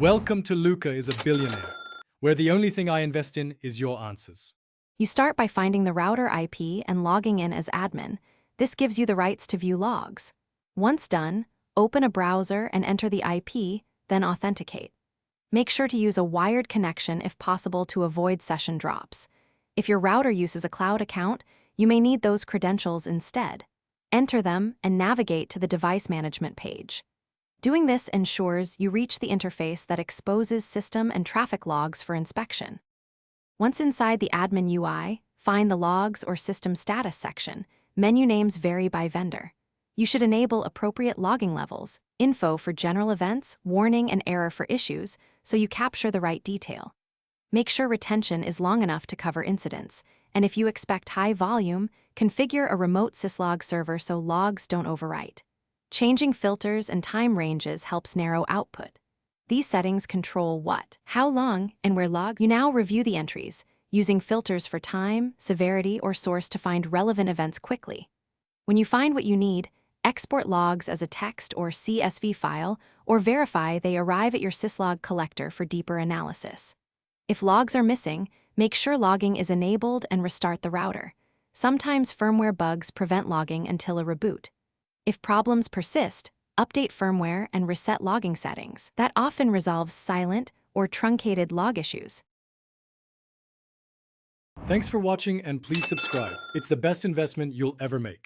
Welcome to Luca is a Billionaire, where the only thing I invest in is your answers. You start by finding the router IP and logging in as admin. This gives you the rights to view logs. Once done, open a browser and enter the IP, then authenticate. Make sure to use a wired connection if possible to avoid session drops. If your router uses a cloud account, you may need those credentials instead. Enter them and navigate to the device management page. Doing this ensures you reach the interface that exposes system and traffic logs for inspection. Once inside the admin UI, find the Logs or System Status section. Menu names vary by vendor. You should enable appropriate logging levels, info for general events, warning and error for issues, so you capture the right detail. Make sure retention is long enough to cover incidents, and if you expect high volume, configure a remote syslog server so logs don't overwrite. Changing filters and time ranges helps narrow output. These settings control what, how long, and where logs. You now review the entries, using filters for time, severity, or source to find relevant events quickly. When you find what you need, export logs as a text or CSV file, or verify they arrive at your syslog collector for deeper analysis. If logs are missing, make sure logging is enabled and restart the router. Sometimes firmware bugs prevent logging until a reboot. If problems persist, update firmware and reset logging settings. That often resolves silent or truncated log issues. Thanks for watching and please subscribe. It's the best investment you'll ever make.